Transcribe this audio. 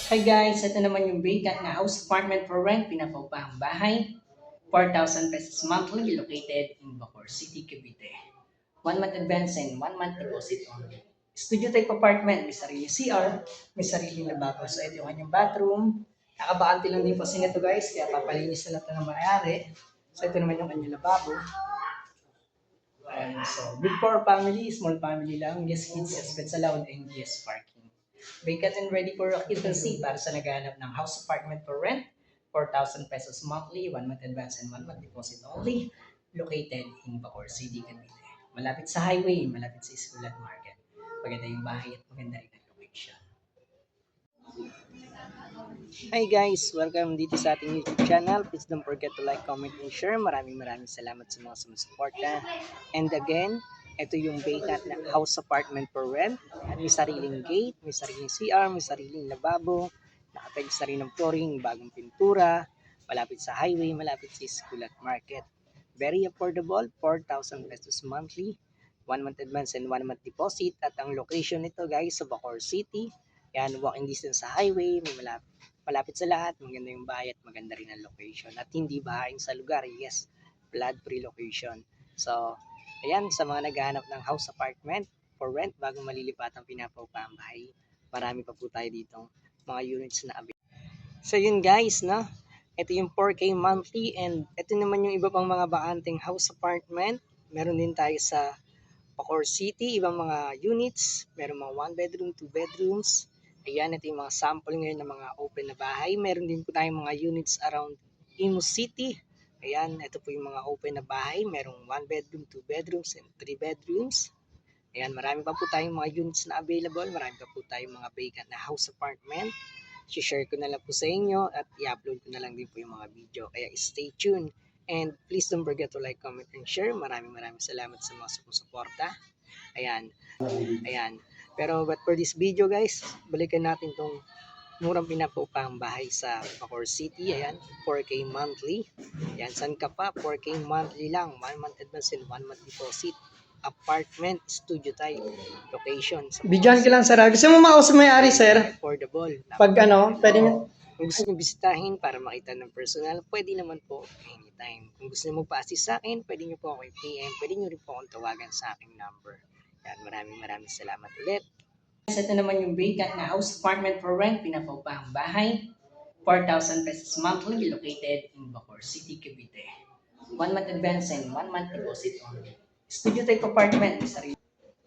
Hi guys, ito naman yung vacant na house apartment for rent, pinapaupahang bahay, 4,000 pesos monthly, located in Bacoor City, Cavite. 1 month advance and 1 month deposit only. Studio type apartment, may sariling CR, may sariling lababo. So ito yung kanyang bathroom. Nakabakante lang din po sa nito guys, kaya papalinis na natin ng mayari. So ito naman yung kanyang lababo. And so, good for family, small family lang, yes kids, yes pets allowed, and yes parking. Vacant and ready for occupancy para sa naghahanap ng house apartment for rent, 4,000 pesos monthly, 1 month advance and 1 month deposit only, located in Bacoor City, Cavite. Malapit sa highway, malapit sa school at market. Maganda yung bahay at maganda rin ang location. Hi guys! Welcome dito sa ating YouTube channel. Please don't forget to like, comment, and share. Maraming salamat sa mga sumusuporta. And again, ito yung vacant na house apartment for rent. May sariling gate, may sariling CR, may sariling lababo, nakatiles na rin ng flooring, bagong pintura, malapit sa highway, malapit sa school at market. Very affordable, 4,000 pesos monthly, 1 month advance and 1 month deposit. At ang location nito guys sa Bacoor City. Yan, walking distance sa highway, may malapit sa lahat, maganda yung bahay at maganda rin ang location. At hindi bahayin sa lugar, yes, flood-free location. So, ayan, sa mga naghahanap ng house apartment for rent bago malilipat ang pinapaupahan bahay, marami pa po tayo dito mga units na available. So yun guys, no? Ito yung 4K monthly and ito naman yung iba pang mga bakanteng house apartment. Meron din tayo sa Bacoor City, ibang mga units. Meron mga 1 bedroom, 2 bedrooms. Ayan, ito yung mga sample ngayon ng mga open na bahay. Meron din po tayong mga units around Imus City. Ayan, ito po yung mga open na bahay. Merong 1 bedroom, 2 bedrooms, and 3 bedrooms. Ayan, marami pa po tayong mga units na available. Marami pa po tayong mga vacant na house apartment. I-share ko na lang po sa inyo at i-upload ko na lang din po yung mga video. Kaya stay tuned. And please don't forget to like, comment, and share. Maraming salamat sa mga sumusuporta. Ayan. Ayan. Pero but for this video guys, balikan natin tong murang pinapaupahang bahay sa Bacoor City. Ayan, 4K monthly. Ayan, saan ka pa? 4K monthly lang. 1 month advance and 1 month deposit. Apartment, studio type, location. Bidyan ka lang sir. Gusto mo makausap may-ari sir? Affordable. Pag ano, pwede nyo. Kung gusto nyo bisitahin para makita ng personal, pwede naman po anytime. Kung gusto nyo magpa-assist sa akin, pwede nyo po ako i-PM. Pwede nyo rin po akong tawagan sa aking number. Yan, maraming salamat ulit. Ito naman yung vacant na house apartment for rent, pinapaupahang bahay, 4,000 pesos monthly, located in Bacoor City, Cavite. 1 month advance and 1 month deposit only. Studio type apartment, sarili.